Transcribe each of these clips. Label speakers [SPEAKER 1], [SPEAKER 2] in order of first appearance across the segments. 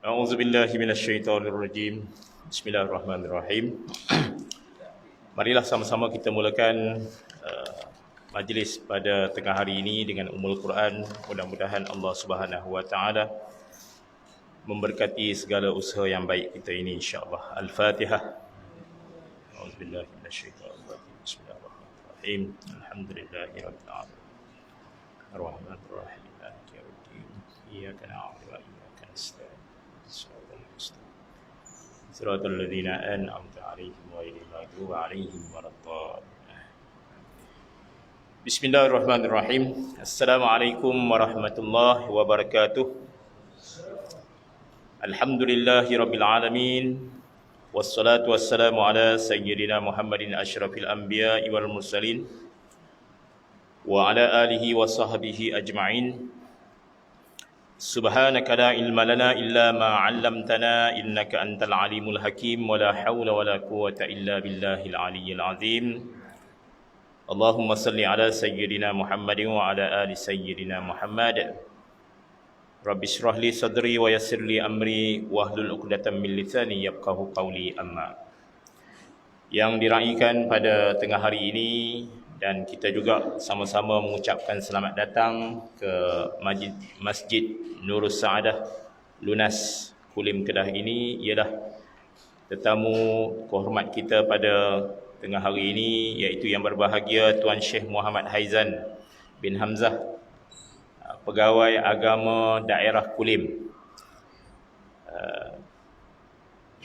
[SPEAKER 1] A'udzu billahi minasyaitonir rajim. Bismillahirrahmanirrahim. Marilah sama-sama kita mulakan majlis pada tengah hari ini dengan Ummul Quran. Mudah-mudahan Allah Subhanahu wa taala memberkati segala usaha yang baik kita ini insya-Allah. Al-Fatihah. A'udzu billahi minasyaitonir rajim. Bismillahirrahmanirrahim. Alhamdulillahirabbil alamin. Ar-Rahmanir Rahim. Maliki yaumiddin. Iyyaka na'budu wa iyyaka nasta'in. صراط الذين أنعمت عليهم غير المغضوب عليهم ولا الضالين. Bismillahirrahmanirrahim. Assalamualaikum warahmatullahi wabarakatuh. Alhamdulillahirabbil alamin. Wassalatu wassalamu ala sayyidina Muhammadin asyrafil anbiya'i wal mursalin wa ala alihi wa sahbihi ajma'in. Subhanaka la ilma lana illa ma 'allamtana innaka antal alimul hakim wa la haula wa la quwwata illa billahil aliyyil azim. Allahumma salli ala sayyidina Muhammadin wa ala ali sayyidina Muhammad. Rabbi shrah li sadri wa yassir li amri wahlul 'uqdatam min lisani yafqahu qawli amma. Yang diraikan pada tengah hari ini dan kita juga sama-sama mengucapkan selamat datang ke Masjid Nurus Saadah Lunas Kulim Kedah ini ialah tetamu kehormat kita pada tengah hari ini, iaitu yang berbahagia Tuan Syekh Muhammad Haizan bin Hamzah, Pegawai Agama Daerah Kulim.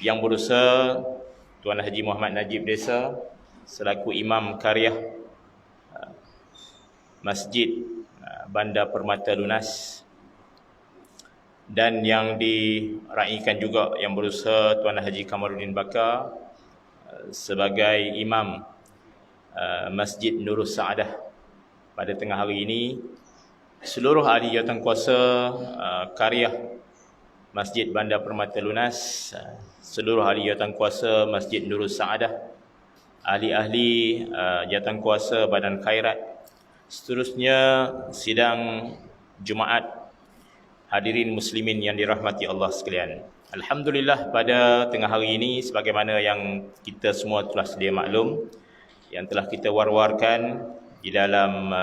[SPEAKER 1] Yang berusaha Tuan Haji Muhammad Najib Desa selaku Imam Karyah Masjid Bandar Permata Lunas, dan yang diraikan juga yang berusaha Tuan Haji Kamaruddin Bakar sebagai Imam Masjid Nurus Saadah pada tengah hari ini. Seluruh ahli jawatankuasa Karyah Masjid Bandar Permata Lunas, seluruh ahli jawatankuasa Masjid Nurus Saadah, ahli-ahli jawatankuasa Badan Khairat, seterusnya sidang Jumaat, hadirin muslimin yang dirahmati Allah sekalian. Alhamdulillah, pada tengah hari ini sebagaimana yang kita semua telah sedia maklum, yang telah kita war-warkan di dalam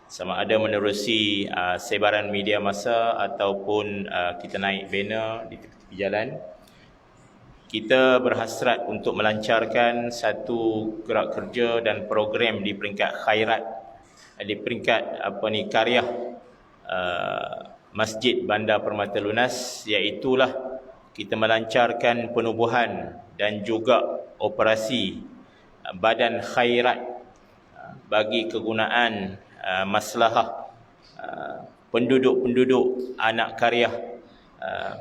[SPEAKER 1] sama ada menerusi sebaran media massa ataupun kita naik banner di tepi jalan, kita berhasrat untuk melancarkan satu gerak kerja dan program di peringkat khairat, di peringkat karyah Masjid Bandar Permata Lunas, iaitulah kita melancarkan penubuhan dan juga operasi badan khairat bagi kegunaan maslahah penduduk-penduduk anak karyah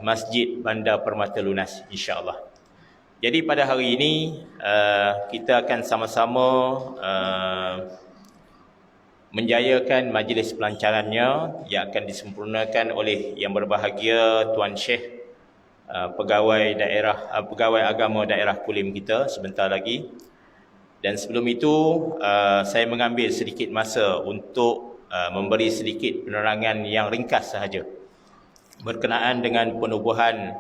[SPEAKER 1] Masjid Bandar Permata Lunas, insya-Allah. Jadi pada hari ini kita akan sama-sama menjayakan majlis pelancarannya yang akan disempurnakan oleh yang berbahagia Tuan Syekh Pegawai Agama Daerah Kulim kita sebentar lagi. Dan sebelum itu saya mengambil sedikit masa untuk memberi sedikit penerangan yang ringkas sahaja berkenaan dengan penubuhan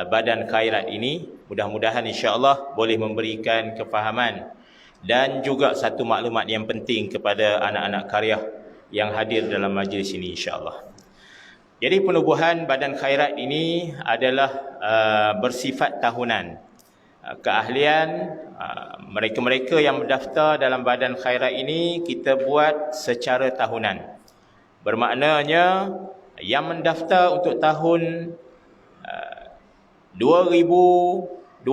[SPEAKER 1] badan khairat ini. Mudah-mudahan insya-Allah boleh memberikan kefahaman dan juga satu maklumat yang penting kepada anak-anak karyah yang hadir dalam majlis ini, insya-Allah. Jadi penubuhan badan khairat ini adalah bersifat tahunan. Keahlian mereka-mereka yang mendaftar dalam badan khairat ini kita buat secara tahunan. Bermaknanya yang mendaftar untuk tahun 2020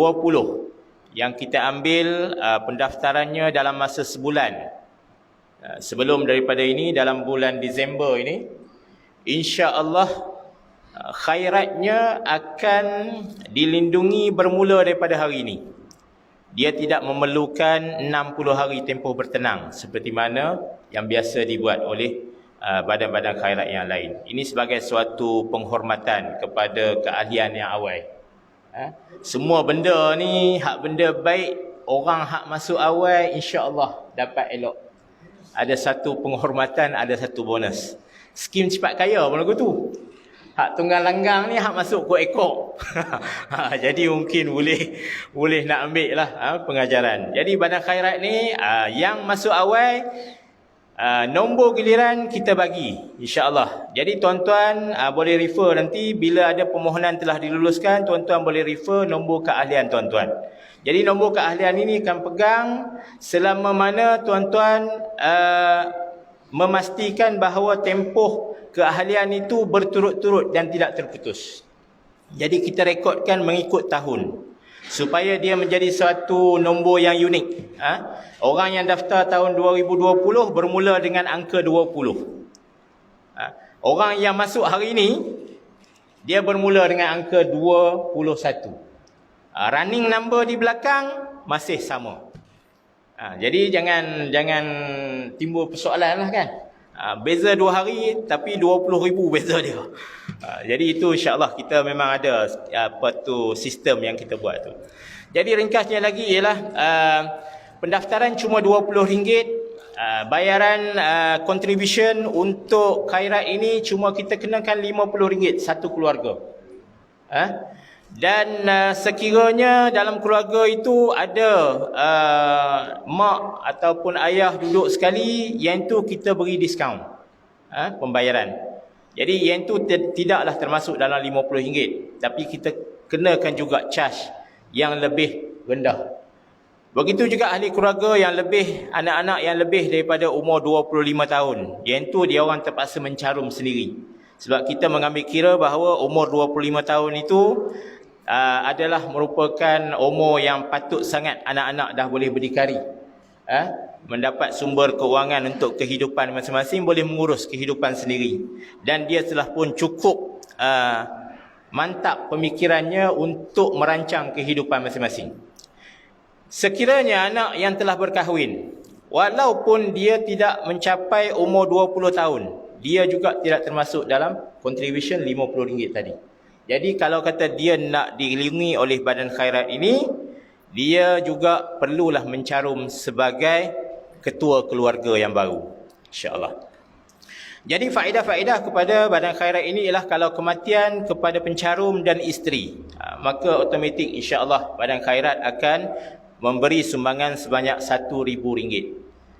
[SPEAKER 1] yang kita ambil pendaftarannya dalam masa sebulan sebelum daripada ini, dalam bulan Disember ini, insya-Allah khairatnya akan dilindungi bermula daripada hari ini. Dia tidak memerlukan 60 hari tempoh bertenang seperti mana yang biasa dibuat oleh badan-badan khairat yang lain. Ini sebagai suatu penghormatan kepada keahlian yang awal. Semua benda ni, hak benda baik, orang hak masuk awal insya-Allah dapat elok. Ada satu penghormatan, ada satu bonus. Skim cepat kaya pun lagu tu. Hak tunggang langgang ni hak masuk ke ekor. Jadi mungkin boleh nak ambil lah pengajaran. Jadi Badan Khairat ni yang masuk awal, nombor giliran kita bagi insya-Allah. Jadi tuan-tuan boleh refer nanti bila ada permohonan telah diluluskan, tuan-tuan boleh refer nombor keahlian tuan-tuan. Jadi nombor keahlian ini akan pegang selama mana tuan-tuan memastikan bahawa tempoh keahlian itu berturut-turut dan tidak terputus. Jadi kita rekodkan mengikut tahun supaya dia menjadi suatu nombor yang unik. Orang yang daftar tahun 2020 bermula dengan angka 20. Orang yang masuk hari ini dia bermula dengan angka 21. Running number di belakang masih sama. Jadi jangan timbul persoalan lah kan. Beza 2 hari tapi 20,000 beza dia. Jadi itu insya-Allah kita memang ada sistem yang kita buat tu. Jadi ringkasnya lagi ialah pendaftaran cuma RM20. Bayaran contribution untuk Khairat ini cuma kita kenakan RM50 satu keluarga. Dan sekiranya dalam keluarga itu ada mak ataupun ayah duduk sekali, yang tu kita beri diskaun pembayaran. Jadi yang tu tidaklah termasuk dalam RM50, tapi kita kenakan juga charge yang lebih rendah. Begitu juga ahli keluarga yang lebih, anak-anak yang lebih daripada umur 25 tahun. Yang tu dia orang terpaksa mencarum sendiri. Sebab kita mengambil kira bahawa umur 25 tahun itu adalah merupakan umur yang patut sangat anak-anak dah boleh berdikari, mendapat sumber keuangan untuk kehidupan masing-masing, boleh mengurus kehidupan sendiri, dan dia telah pun cukup mantap pemikirannya untuk merancang kehidupan masing-masing. Sekiranya anak yang telah berkahwin, walaupun dia tidak mencapai umur 20 tahun, dia juga tidak termasuk dalam contribution RM50 tadi. Jadi kalau kata dia nak dilindungi oleh Badan Khairat ini, dia juga perlulah mencarum sebagai ketua keluarga yang baru, insya-Allah. Jadi faedah-faedah kepada Badan Khairat ini ialah kalau kematian kepada pencarum dan isteri, maka automatik insya-Allah Badan Khairat akan memberi sumbangan sebanyak RM1,000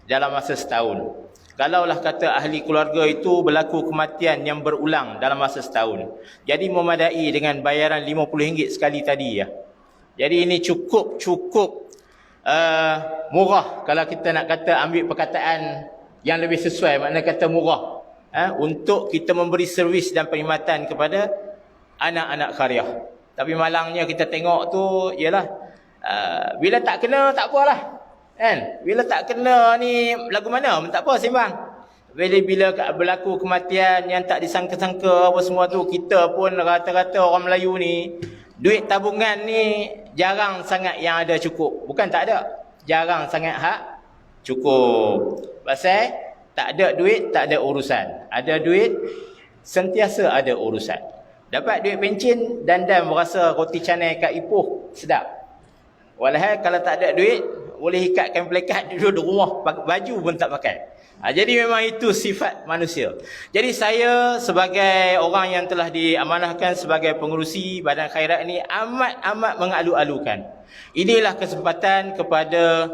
[SPEAKER 1] dalam masa setahun. Kalaulah kata ahli keluarga itu berlaku kematian yang berulang dalam masa setahun, jadi memadai dengan bayaran RM50 sekali tadi ya. Jadi ini cukup murah kalau kita nak kata ambil perkataan yang lebih sesuai, makna kata murah, untuk kita memberi servis dan perkhidmatan kepada anak-anak karya. Tapi malangnya kita tengok tu ialah bila tak kena tak apalah. Kan? Bila tak kena ni lagu mana? Tak apa sembang. Bila berlaku kematian yang tak disangka-sangka apa semua tu, kita pun rata-rata orang Melayu ni, duit tabungan ni jarang sangat yang ada cukup. Bukan tak ada, jarang sangat cukup. Pasal tak ada duit, tak ada urusan. Ada duit, sentiasa ada urusan. Dapat duit pencen, dandan berasa roti canai kat Ipoh, sedap. Walhal kalau tak ada duit, boleh ikatkan pelekat duduk di rumah, baju pun tak pakai. Jadi memang itu sifat manusia. Jadi saya sebagai orang yang telah diamanahkan sebagai pengerusi Badan Khairat ini amat mengalu-alukan. Inilah kesempatan kepada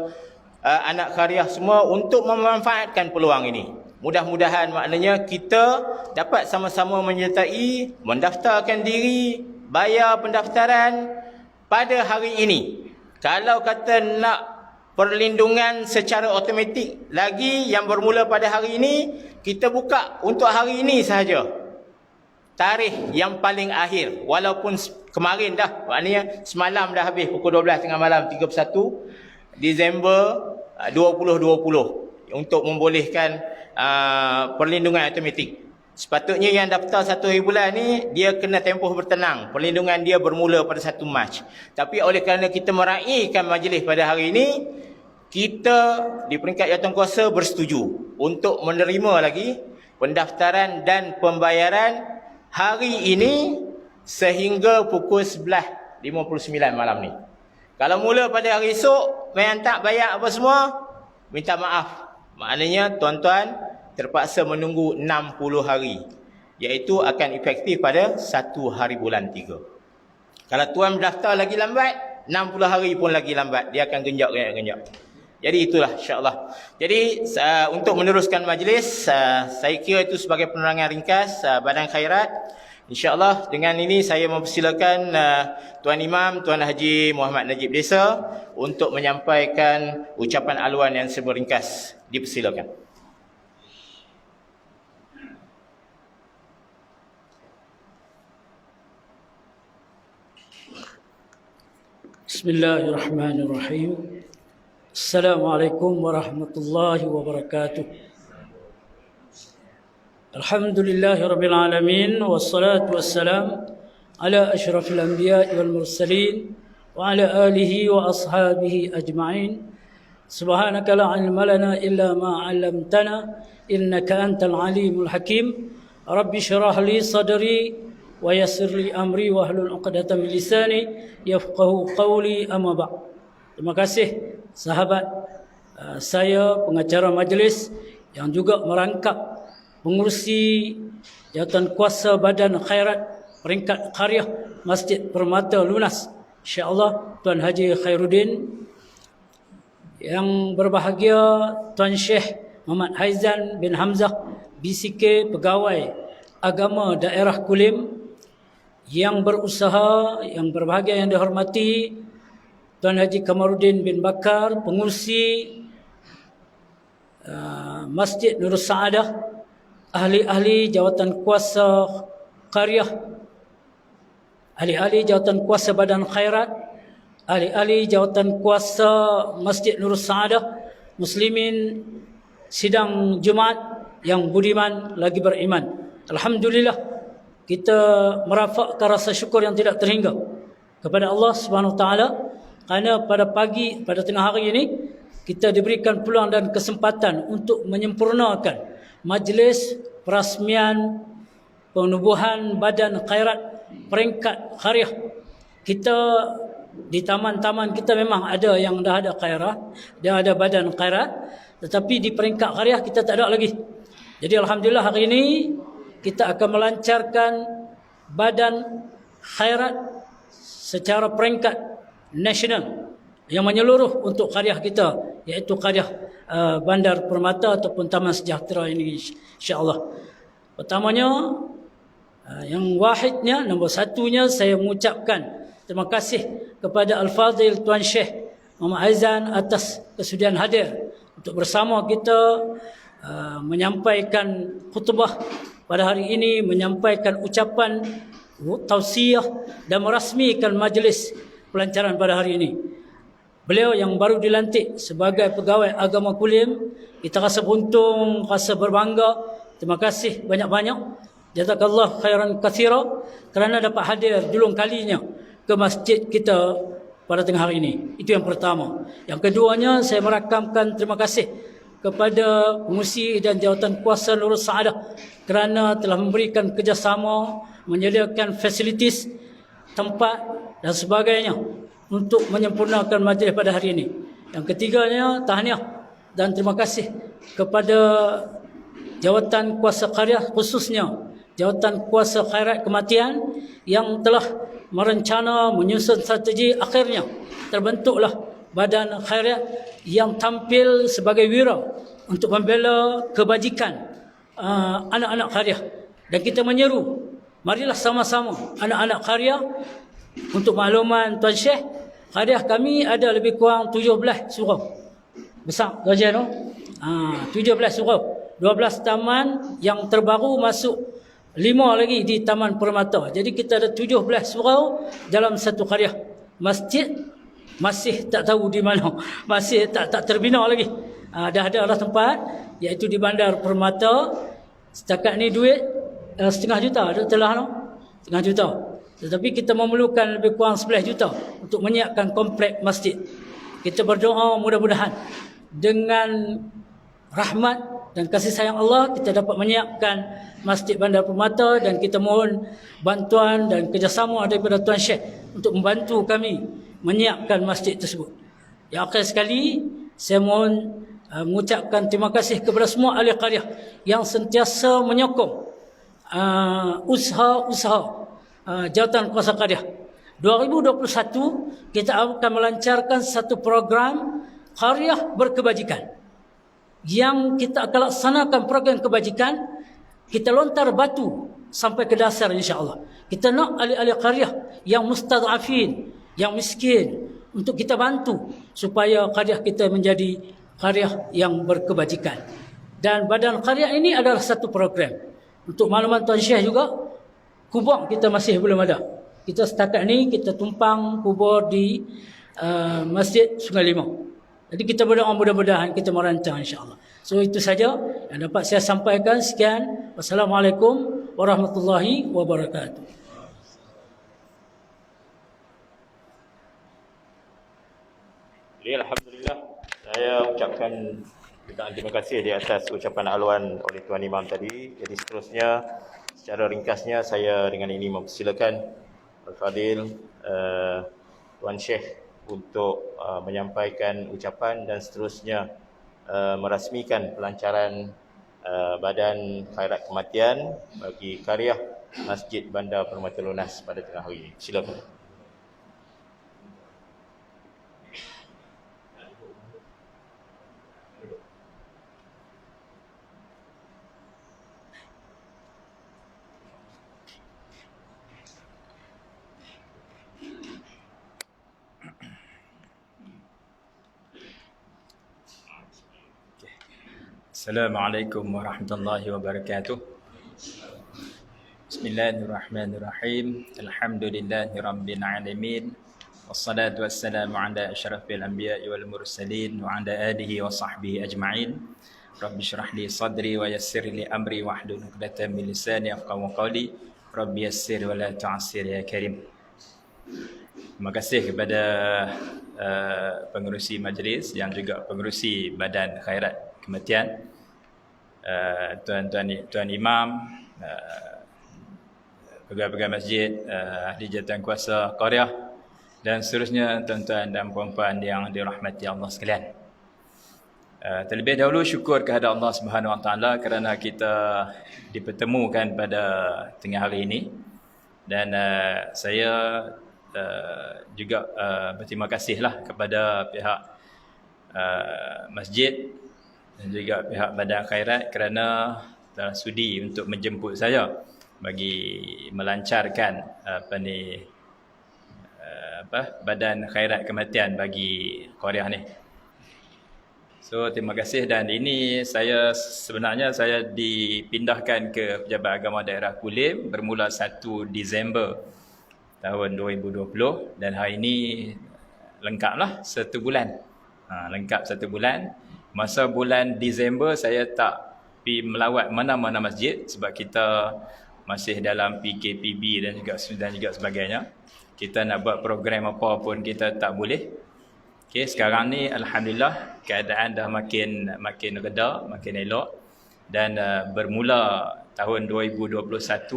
[SPEAKER 1] anak karya semua untuk memanfaatkan peluang ini. Mudah-mudahan maknanya kita dapat sama-sama menyertai, mendaftarkan diri, bayar pendaftaran pada hari ini. Kalau kata nak perlindungan secara automatik lagi yang bermula pada hari ini, kita buka untuk hari ini sahaja tarikh yang paling akhir, walaupun kemarin dah, maknanya semalam dah habis pukul 12 tengah malam 31 Disember 2020 untuk membolehkan perlindungan automatik. Sepatutnya yang daftar 1 hari bulan ni dia kena tempoh bertenang, perlindungan dia bermula pada 1 Mac. Tapi oleh kerana kita meraihkan majlis pada hari ini, kita di peringkat jawatankuasa bersetuju untuk menerima lagi pendaftaran dan pembayaran hari ini sehingga pukul 11.59 malam ni. Kalau mula pada hari esok, yang tak bayar apa semua, minta maaf. Maknanya tuan-tuan terpaksa menunggu 60 hari. iaitu akan efektif pada 1 hari bulan 3. Kalau tuan mendaftar lagi lambat, 60 hari pun lagi lambat, dia akan genjak. Jadi itulah insya-Allah. Jadi untuk meneruskan majlis, saya kira itu sebagai penerangan ringkas Badan Khairat. InsyaAllah dengan ini saya mempersilakan Tuan Imam, Tuan Haji Muhammad Najib Desa untuk menyampaikan ucapan aluan yang seberingkas. Dipersilakan.
[SPEAKER 2] Bismillahirrahmanirrahim. Assalamualaikum warahmatullahi wabarakatuh. Alhamdulillahirabbil alamin wassalatu wassalam ala asyrafil anbiya'i wal mursalin wa ala alihi wa ashabihi ajma'in. Subhanaka la ilma lana illa ma 'allamtana innaka antal alimul hakim. Rabbi shrah li sadri wa yassir li amri wa hlul 'uqdatam min lisani yafqahu qawli, amma ba'd. Terima kasih sahabat saya, pengacara majlis yang juga merangkap pengurusi jawatan kuasa Badan Khairat peringkat Qaryah Masjid Permata Lunas, insya-Allah Tuan Haji Khairuddin, yang berbahagia Tuan Syekh Muhammad Haizan bin Hamzah BCK, pegawai agama daerah Kulim, yang berusaha, yang berbahagia yang dihormati Tuan Haji Kamaruddin bin Bakar, pengurusi Masjid Nurus Saadah, ahli-ahli jawatan kuasa Qaryah, ahli-ahli jawatan kuasa Badan Khairat, ahli-ahli jawatan kuasa Masjid Nurus Saadah, muslimin sidang Jumaat yang budiman lagi beriman. Alhamdulillah, kita merafakkan rasa syukur yang tidak terhingga kepada Allah Subhanahu Wa Taala kerana pada tengah hari ini kita diberikan peluang dan kesempatan untuk menyempurnakan majlis perasmian penubuhan Badan Khairat peringkat Qaryah. Kita di taman-taman kita memang ada yang dah ada Khairat, dia ada Badan Khairat, tetapi di peringkat Qaryah kita tak ada lagi. Jadi alhamdulillah hari ini kita akan melancarkan Badan Khairat secara peringkat nasional yang menyeluruh untuk qaryah kita, iaitu qaryah Bandar Permata ataupun Taman Sejahtera ini, insya-Allah. Pertamanya, yang wahidnya, nombor satunya, saya mengucapkan terima kasih kepada Al-Fadhil Tuan Syekh Muhammad Aizan atas kesudian hadir untuk bersama kita menyampaikan khutbah pada hari ini, menyampaikan ucapan tausiah dan merasmikan majlis pelancaran pada hari ini. Beliau yang baru dilantik sebagai pegawai agama Kulim, kita rasa beruntung, rasa berbangga. Terima kasih banyak-banyak. Jazakallah khairan katsira kerana dapat hadir dulung kalinya ke masjid kita pada tengah hari ini. Itu yang pertama. Yang keduanya, saya merakamkan terima kasih kepada pengurusi dan jawatan kuasa Nurus Saadah kerana telah memberikan kerjasama, menyediakan fasilitis, tempat dan sebagainya untuk menyempurnakan majlis pada hari ini. Yang ketiganya, tahniah dan terima kasih kepada jawatan kuasa Qaryah, khususnya jawatan kuasa Khairat Kematian yang telah merencana, menyusun strategi. Akhirnya terbentuklah Badan Khairat yang tampil sebagai wira untuk membela kebajikan anak-anak qaryah. Dan kita menyeru, marilah sama-sama anak-anak qaryah. Untuk makluman Tuan Syekh, qaryah kami ada lebih kurang 17 surau. Besar kajian tu. 17 surau. 12 taman yang terbaru masuk, 5 lagi di Taman Permata. Jadi kita ada 17 surau dalam satu qaryah. Masjid masih tak tahu di mana, masih tak terbina lagi. Dah ada lah tempat, iaitu di Bandar Permata. Setakat ni duit setengah juta ada telah no? Setengah juta. Tetapi kita memerlukan lebih kurang 11 juta untuk menyiapkan komplek masjid. Kita berdoa mudah-mudahan dengan rahmat dan kasih sayang Allah kita dapat menyiapkan Masjid Bandar Permata, dan kita mohon bantuan dan kerjasama daripada Tuan Syekh untuk membantu kami menyiapkan masjid tersebut. Yang akhir sekali, saya mohon mengucapkan terima kasih kepada semua ahli qaryah yang sentiasa menyokong usaha-usaha jawatan kuasa Qaryah. 2021 kita akan melancarkan satu program Qaryah berkebajikan. Yang kita akan laksanakan program kebajikan, kita lontar batu sampai ke dasar insya-Allah. Kita nak ahli-ahli qaryah yang mustad'afin, yang miskin, untuk kita bantu supaya qaryah kita menjadi qaryah yang berkebajikan. Dan badan qaryah ini adalah satu program. Untuk makluman Tuan Syekh juga, kubur kita masih belum ada. Kita setakat ni kita tumpang kubur di Masjid Sungai Limau. Jadi kita berdoa mudah-mudahan kita merancang insya-Allah. So itu saja yang dapat saya sampaikan. Sekian. Wassalamualaikum warahmatullahi wabarakatuh.
[SPEAKER 1] Jadi alhamdulillah, saya ucapkan terima kasih di atas ucapan aluan oleh Tuan Imam tadi. Jadi seterusnya secara ringkasnya saya dengan ini mempersilakan Al-Fadil Tuan Syekh untuk menyampaikan ucapan dan seterusnya merasmikan pelancaran Badan Khairat Kematian bagi Qaryah Masjid Bandar Permata Lunas pada tengah hari ini. Silakan.
[SPEAKER 3] Assalamualaikum warahmatullahi wabarakatuh. Bismillahirrahmanirrahim. Alhamdulillahi rabbil alamin. Wassalatu wassalamu ala asyrafil anbiya'i wal mursalin wa ala alihi wa sahbihi ajma'in. Rabbi shrah li sadri wa yassir li amri wahlul 'uqdatam min lisani yafqahu qawli. Rabbi yassir wa la tu'assir ya karim. Terima kasih kepada pengerusi majlis yang juga pengerusi Badan Khairat Kematian, Tuan Imam, pegawai-pegawai masjid, ahli jawatan kuasa Qaryah dan seterusnya tuan-tuan dan puan-puan yang dirahmati Allah sekalian. Terlebih dahulu syukur kepada Allah Subhanahu Wa Taala kerana kita dipertemukan pada tengah hari ini, dan saya juga berterima kasihlah kepada pihak masjid dan juga pihak Badan Khairat kerana telah sudi untuk menjemput saya bagi melancarkan Badan Khairat Kematian bagi Qaryah ni. So terima kasih, dan ini sebenarnya saya dipindahkan ke Pejabat Agama Daerah Kulim bermula 1 Disember tahun 2020, dan hari ini lengkaplah 1 bulan. Lengkap 1 bulan. Masa bulan Disember saya tak pergi melawat mana-mana masjid sebab kita masih dalam PKPB dan juga sebagainya. Kita nak buat program apa pun kita tak boleh. Okey, sekarang ni alhamdulillah keadaan dah makin reda, makin elok, dan bermula tahun 2021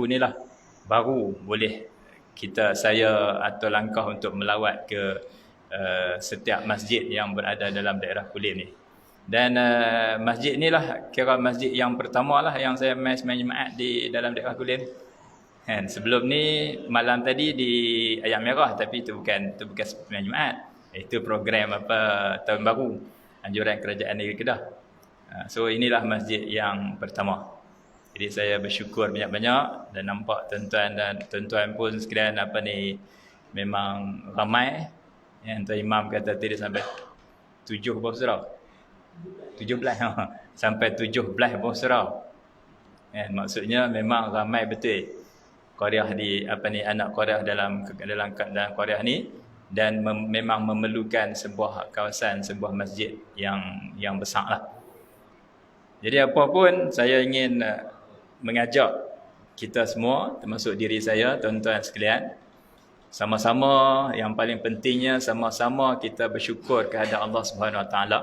[SPEAKER 3] ni lah baru boleh saya atau langkah untuk melawat ke setiap masjid yang berada dalam daerah Kulim ni. Dan masjid ni lah kira masjid yang pertama lah yang saya main Jumaat di dalam daerah Kulim. Sebelum ni malam tadi di Ayam Merah, tapi itu bukan main Jumaat. Itu program tahun baru anjuran kerajaan negeri Kedah. So inilah masjid yang pertama. Jadi saya bersyukur banyak-banyak, dan nampak tuan-tuan dan tuan-tuan pun sekalian memang ramai. Yang Tuan Imam kata tadi sampai 7 bersaudara. 17 sampai 17 bersaudara. Maksudnya memang ramai betul Qaryah anak Qaryah dalam Qaryah ni, dan memang memerlukan sebuah kawasan, sebuah masjid yang besarlah. Jadi apa pun saya ingin mengajak kita semua, termasuk diri saya, tuan-tuan sekalian, sama-sama, yang paling pentingnya sama-sama kita bersyukur kepada Allah Subhanahu Wa Taala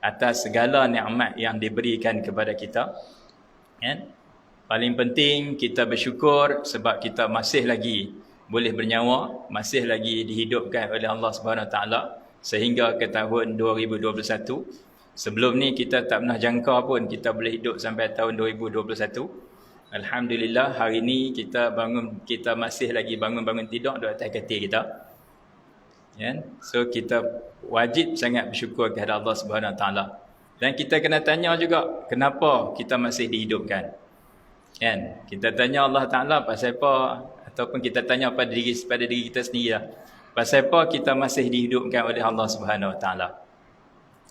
[SPEAKER 3] atas segala nikmat yang diberikan kepada kita. Paling penting kita bersyukur sebab kita masih lagi boleh bernyawa, masih lagi dihidupkan oleh Allah Subhanahu Wa Taala sehingga ke tahun 2021. Sebelum ni kita tak pernah jangka pun kita boleh hidup sampai tahun 2021. Alhamdulillah hari ni kita masih lagi bangun tidur di atas katil kita. Ya. So kita wajib sangat bersyukur kepada Allah Subhanahu Wa Taala. Dan kita kena tanya juga kenapa kita masih dihidupkan. Kan? Kita tanya Allah Taala pasal apa, ataupun kita tanya pada diri kita sendiri lah. Pasal apa kita masih dihidupkan oleh Allah Subhanahu Wa Taala.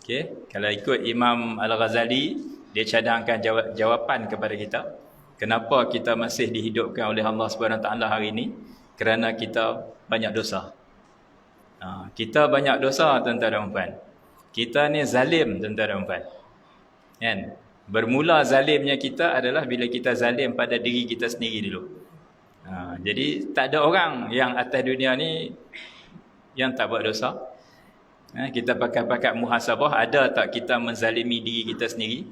[SPEAKER 3] Okey, kalau ikut Imam Al-Ghazali, dia cadangkan jawapan kepada kita. Kenapa kita masih dihidupkan oleh Allah Subhanahu Wa Taala hari ini? Kerana kita banyak dosa. Kita banyak dosa, tuan-tuan dan puan. Kita ni zalim, tuan-tuan dan puan. Kan? Bermula zalimnya kita adalah bila kita zalim pada diri kita sendiri dulu. Jadi tak ada orang yang atas dunia ni yang tak buat dosa. Kita pakai muhasabah, ada tak kita menzalimi diri kita sendiri?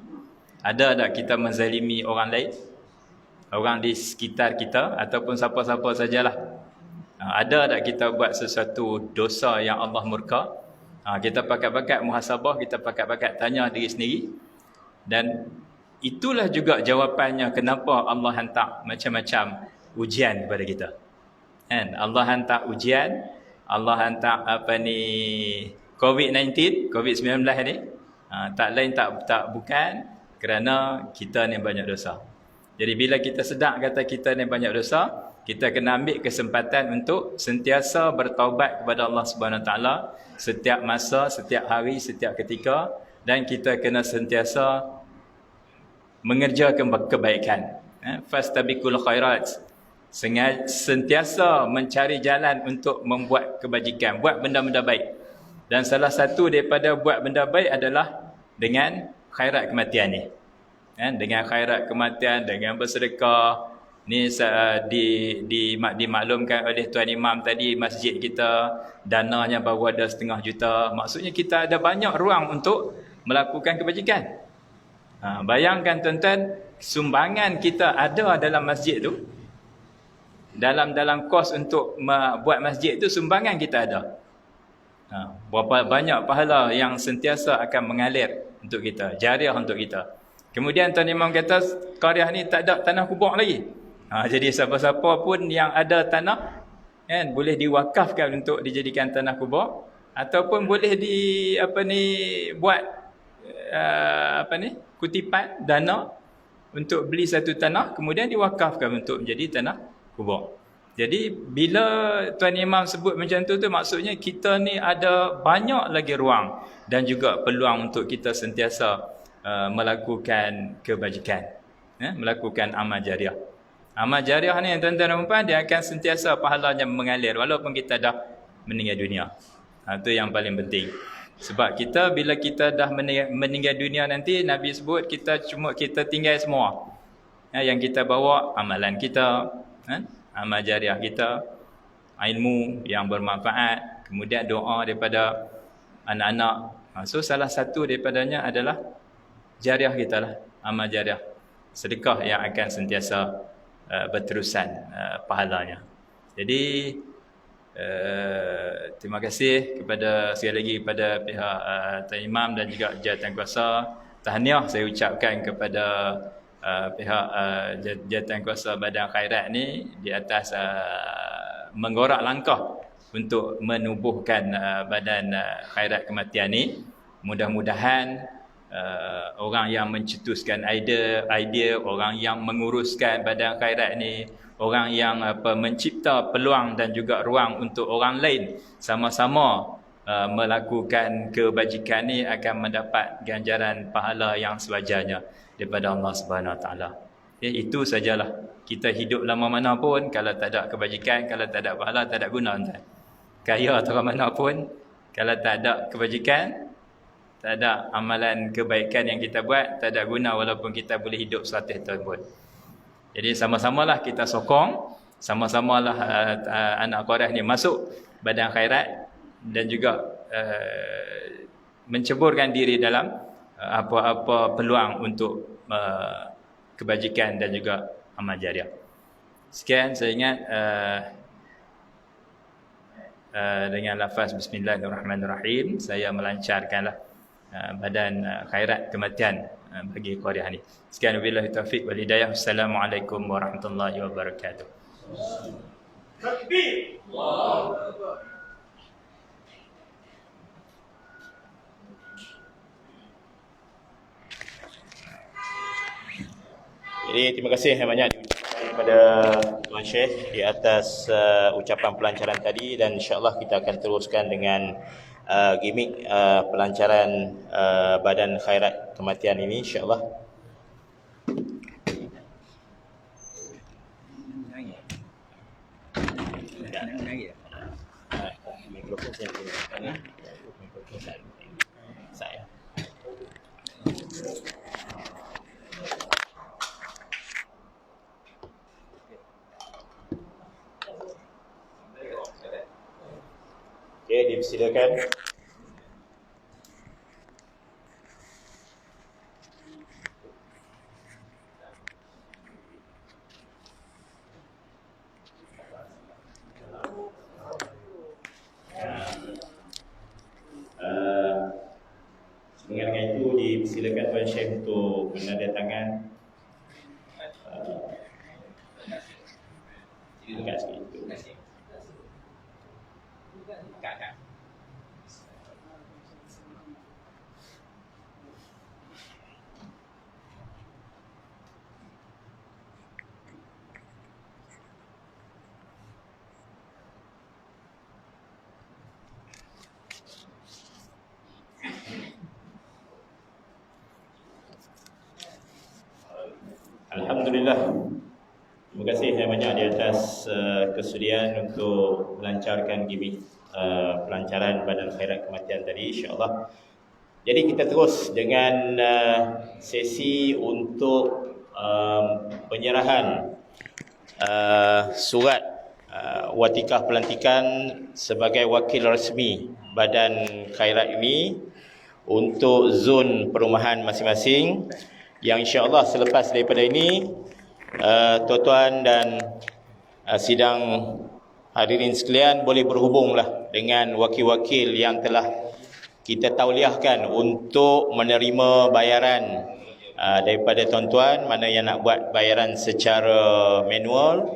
[SPEAKER 3] Ada tak kita menzalimi orang lain? Orang di sekitar kita ataupun siapa-siapa sajalah. Ada tak kita buat sesuatu dosa yang Allah murka? Kita pakai muhasabah, kita pakai tanya diri sendiri. Dan itulah juga jawapannya kenapa Allah hantar macam-macam ujian kepada kita. Kan? Allah hantar ujian, Allah hantar COVID-19 ni. Tak lain tak bukan kerana kita ni banyak dosa. Jadi bila kita sedar kata kita ni banyak dosa, kita kena ambil kesempatan untuk sentiasa bertaubat kepada Allah Subhanahu Wa Taala setiap masa, setiap hari, setiap ketika, dan kita kena sentiasa mengerjakan kebaikan. Fastabiqul khairat. Sentiasa mencari jalan untuk membuat kebajikan, buat benda-benda baik. Dan salah satu daripada buat benda baik adalah dengan khairat kematian ni. Dengan khairat kematian, dengan bersedekah. Ni dimaklumkan oleh Tuan Imam tadi, masjid kita dananya baru ada 500,000 juta. Maksudnya kita ada banyak ruang untuk melakukan kebajikan. Bayangkan tuan-tuan, sumbangan kita ada dalam masjid tu. Dalam kos untuk buat masjid tu, sumbangan kita ada. Berapa banyak pahala yang sentiasa akan mengalir untuk kita, jariah untuk kita. Kemudian Tuan Imam kata qaryah ni tak ada tanah kubur lagi. Jadi siapa-siapa pun yang ada tanah kan, boleh diwakafkan untuk dijadikan tanah kubur, ataupun boleh buat kutipan dana untuk beli satu tanah, kemudian diwakafkan untuk menjadi tanah kubur. Jadi bila Tuan Imam sebut macam tu maksudnya kita ni ada banyak lagi ruang dan juga peluang untuk kita sentiasa melakukan kebajikan, melakukan amal jariah. Amal jariah ni tuan-tuan dan puan, dia akan sentiasa pahalanya mengalir walaupun kita dah meninggal dunia. Itu yang paling penting. Sebab kita bila kita dah meninggal dunia nanti, Nabi sebut kita tinggal semua. Yang kita bawa amalan kita, amal jariah kita, ilmu yang bermanfaat, kemudian doa daripada anak-anak. So salah satu daripadanya adalah jariah kita lah, amal jariah. Sedekah yang akan sentiasa berterusan pahalanya. Jadi terima kasih sekali lagi kepada pihak Tuan Imam dan juga Jawatankuasa. Tahniah saya ucapkan kepada pihak Jawatankuasa Badan Khairat ni di atas menggorak langkah untuk menubuhkan Badan Khairat Kematian ni. Mudah-mudahan orang yang mencetuskan idea, orang yang menguruskan Badan Khairat ni, orang yang mencipta peluang dan juga ruang untuk orang lain sama-sama melakukan kebajikan ni akan mendapat ganjaran pahala yang sewajarnya daripada Allah Subhanahu Wa Taala. Itu sajalah. Kita hidup lama mana pun, kalau tak ada kebajikan, kalau tak ada pahala, tak ada guna. Kaya atau mana pun, kalau tak ada kebajikan, tak ada amalan kebaikan yang kita buat, tak ada guna walaupun kita boleh hidup 100 tahun pun. Jadi sama-samalah kita sokong, sama-samalah anak qaryah ni masuk Badan Khairat dan juga menceburkan diri dalam apa-apa peluang untuk kebajikan dan juga amal jariah. Sekian saya ingat dengan lafaz Bismillahirrahmanirrahim saya melancarkanlah Badan Khairat Kematian bagi Qaryah ni. Sekian wabillahi taufik wal hidayah. Assalamualaikum warahmatullahi wabarakatuh.
[SPEAKER 1] Jadi terima kasih yang banyak kepada Tuan Syekh di atas ucapan pelancaran tadi, dan insya-Allah kita akan teruskan dengan gimmick pelancaran Badan Khairat Kematian ini insya-Allah. Mikrofon saya punya. Mikrofon saya. Okey, dipersilakan. Dengan itu dipersilakan Tuan Syekh untuk menandatangan dekat sikit. Alhamdulillah. Terima kasih yang banyak di atas kesudian untuk melancarkan gimmick pelancaran Badan Khairat Kematian tadi insya-Allah. Jadi kita terus dengan sesi untuk penyerahan surat watikah pelantikan sebagai wakil rasmi Badan Khairat ini untuk zon perumahan masing-masing, yang insya-Allah selepas daripada ini tuan-tuan dan sidang hadirin sekalian boleh berhubunglah dengan wakil-wakil yang telah kita tauliahkan untuk menerima bayaran daripada tuan-tuan, mana yang nak buat bayaran secara manual,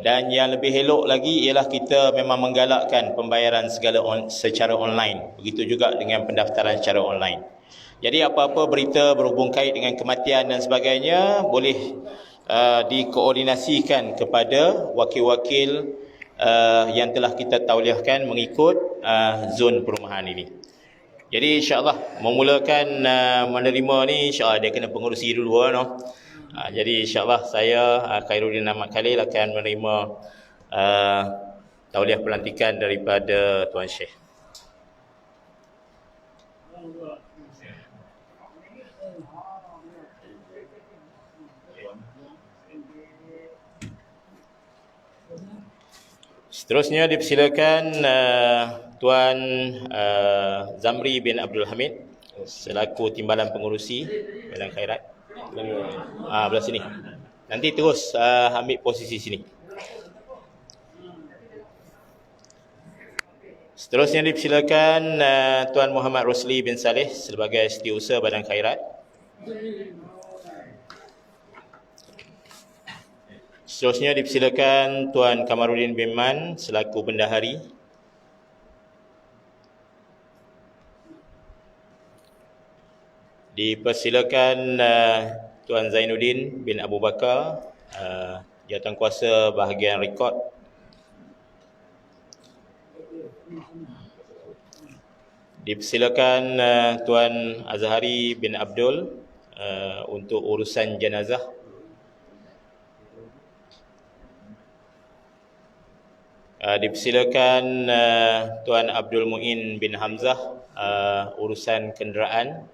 [SPEAKER 1] dan yang lebih elok lagi ialah kita memang menggalakkan pembayaran segala secara online. Begitu juga dengan pendaftaran secara online. Jadi apa-apa berita berhubung kait dengan kematian dan sebagainya boleh dikoordinasikan kepada wakil-wakil yang telah kita tauliahkan mengikut zon perumahan ini. Jadi insya-Allah memulakan menerima ni, insya-Allah dia kena pengurusi dulu no. Jadi insya-Allah saya Khairuddin Ahmad Khalil akan menerima tauliah pelantikan daripada Tuan Syekh. Seterusnya dipersilakan Tuan Zamri bin Abdul Hamid selaku timbalan pengurusi Badan Khairat. Belah sini. Nanti terus ambil posisi sini. Seterusnya dipersilakan Tuan Muhammad Rosli bin Saleh sebagai Setiausaha Badan Khairat. Seterusnya dipersilakan Tuan Kamaruddin bin Man selaku bendahari. Dipersilakan Tuan Zainuddin bin Abu Bakar, Jawatankuasa Bahagian Rekod. Dipersilakan Tuan Azhari bin Abdul untuk urusan jenazah. Dipersilakan Tuan Abdul Muin bin Hamzah urusan kenderaan.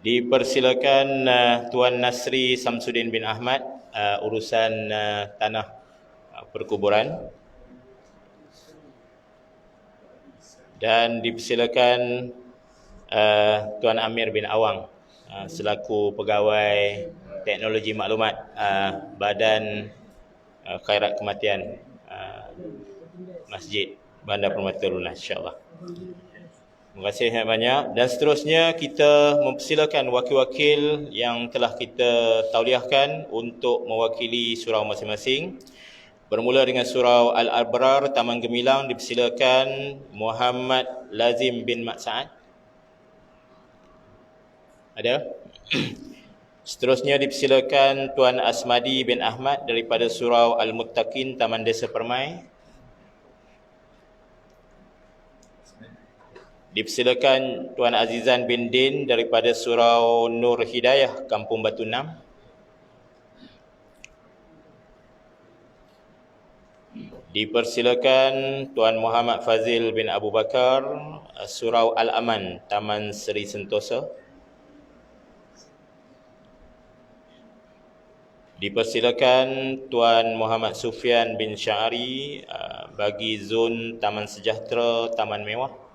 [SPEAKER 1] Dipersilakan Tuan Nasri Samsudin bin Ahmad urusan tanah perkuburan. Dan dipersilakan Tuan Amir bin Awang selaku pegawai teknologi maklumat Badan Khairat Kematian Masjid Bandar Permata Lunas insya-Allah. Terima kasih banyak. Dan seterusnya kita mempersilakan wakil-wakil yang telah kita tauliahkan untuk mewakili surau masing-masing. Bermula dengan surau Al-Abrar Taman Gemilang, dipersilakan Muhammad Lazim bin Mat Saad. Ada? Seterusnya dipersilakan Tuan Asmadi bin Ahmad daripada surau Al-Muttaqin Taman Desa Permai. Dipersilakan Tuan Azizan bin Din daripada surau Nur Hidayah Kampung Batu Enam. Dipersilakan Tuan Muhammad Fazil bin Abu Bakar, surau Al-Aman Taman Seri Sentosa. Dipersilakan Tuan Muhammad Sufyan bin Syari bagi zon Taman Sejahtera Taman Mewah.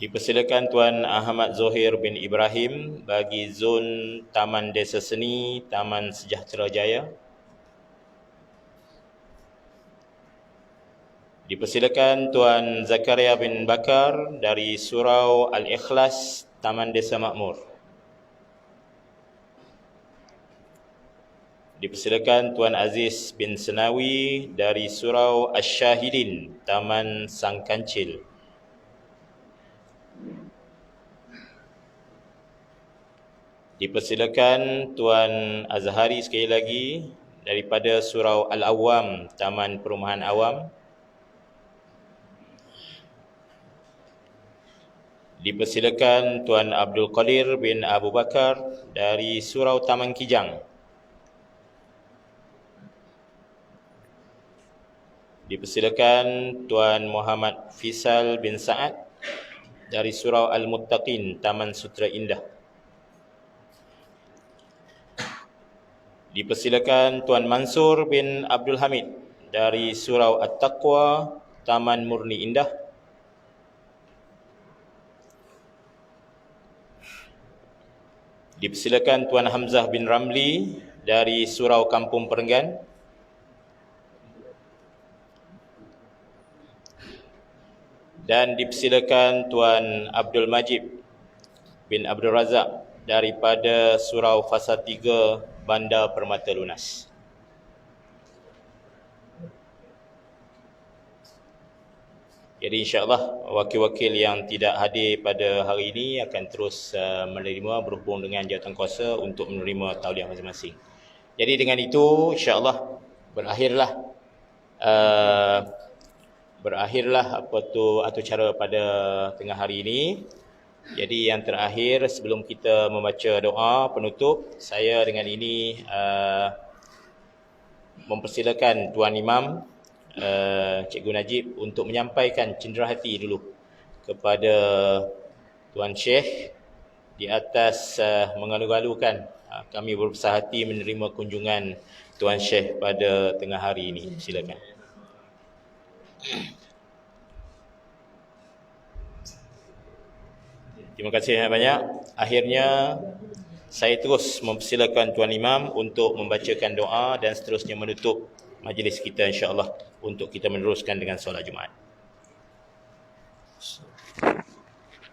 [SPEAKER 1] Dipersilakan Tuan Ahmad Zohir bin Ibrahim bagi zon Taman Desa Seni Taman Sejahtera Jaya. Dipersilakan Tuan Zakaria bin Bakar dari surau Al-Ikhlas Taman Desa Makmur. Dipersilakan Tuan Aziz bin Senawi dari surau Asy-Syahidin Taman Sang Kancil. Dipersilakan Tuan Azhari sekali lagi daripada surau Al-Awam Taman Perumahan Awam. Dipersilakan Tuan Abdul Qadir bin Abu Bakar dari surau Taman Kijang. Dipersilakan Tuan Muhammad Fisal bin Sa'ad dari surau Al-Muttaqin Taman Sutera Indah. Dipersilakan Tuan Mansur bin Abdul Hamid dari surau At-Taqwa Taman Murni Indah. Dipersilakan Tuan Hamzah bin Ramli dari surau Kampung Perenggan. Dan dipersilakan Tuan Abdul Majid bin Abdul Razak daripada surau Fasa 3 Bandar Permata Lunas. Jadi insya-Allah wakil-wakil yang tidak hadir pada hari ini akan terus menerima berhubung dengan jawatankuasa untuk menerima tauliah masing-masing. Jadi dengan itu insya-Allah berakhirlah apa tu acara pada tengah hari ini. Jadi yang terakhir sebelum kita membaca doa penutup, saya dengan ini mempersilakan Tuan Imam Cikgu Najib untuk menyampaikan cenderahati dulu kepada Tuan Syekh di atas mengalu-alukan kami berbesar hati menerima kunjungan Tuan Syekh pada tengah hari ini. Silakan. Terima kasih banyak. Akhirnya saya terus mempersilakan Tuan Imam untuk membacakan doa dan seterusnya menutup majlis kita insya-Allah untuk kita meneruskan dengan solat Jumaat.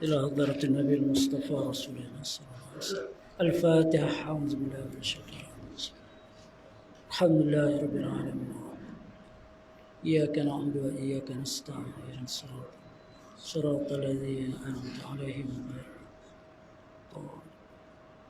[SPEAKER 2] Ila hadratin Nabi Mustafa Rasulullah sallallahu alaihi wasallam. Al-Fatihah. A'udzu billahi minasyaitonir rajim. Alhamdulillahirabbil alamin. Iyyaka na'budu wa iyyaka nasta'in. Ihdinas siratal ladzina an'amta 'alaihim.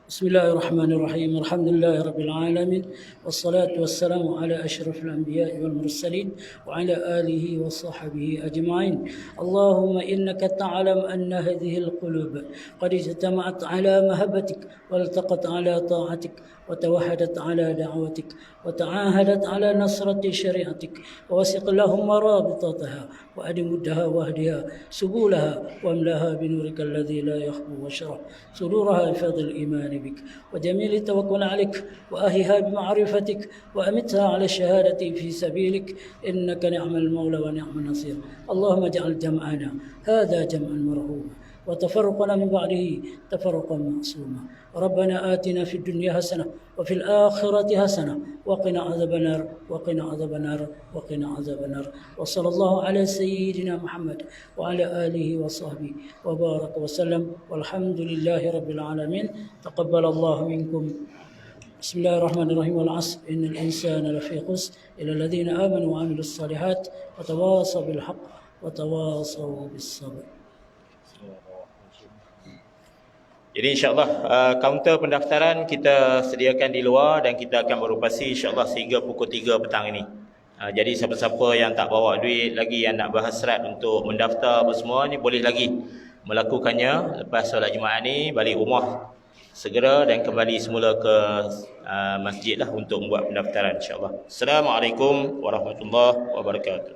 [SPEAKER 2] بسم الله الرحمن الرحيم. الحمد لله رب العالمين، والصلاة والسلام على أشرف الأنبياء والمرسلين وعلى آله وصحبه أجمعين. اللهم إنك تعلم أن هذه القلوب قد اجتمعت على مهبتك والتقت على طاعتك وتوحدت على دعوتك وتعاهدت على نصرة شريعتك، ووثق اللهم رابطتها وأدمدها واهدها سبولها واملاها بنورك الذي لا يخبو وشرح صدورها بفضل الإيمان بك وجميل التوكل عليك وأهلها بمعرفتك وأمتها على الشهادة في سبيلك إنك نعم المولى ونعم النصير. اللهم اجعل جمعنا هذا جمعا مرحوما وتفرقنا من بعده تفرقا معصوما. ربنا آتنا في الدنيا حسنة وفي الآخرة حسنة وقنا عذاب النار وقنا عذاب النار وقنا عذاب النار. وصلى الله على سيدنا محمد وعلى آله وصحبه وبارك وسلم والحمد لله رب العالمين. تقبل الله منكم. بسم الله الرحمن الرحيم. والعصر إن الإنسان لفي خسر إلا الذين آمنوا وعملوا الصالحات وتواصوا بالحق وتواصوا بالصبر.
[SPEAKER 1] Jadi insyaAllah kaunter pendaftaran kita sediakan di luar dan kita akan beroperasi insyaAllah sehingga pukul 3 petang ini. Jadi siapa-siapa yang tak bawa duit lagi, yang nak berhasrat untuk mendaftar apa semua ni, boleh lagi melakukannya lepas solat Jumaat ni, balik rumah segera dan kembali semula ke masjid lah untuk membuat pendaftaran insyaAllah. Assalamualaikum warahmatullahi wabarakatuh.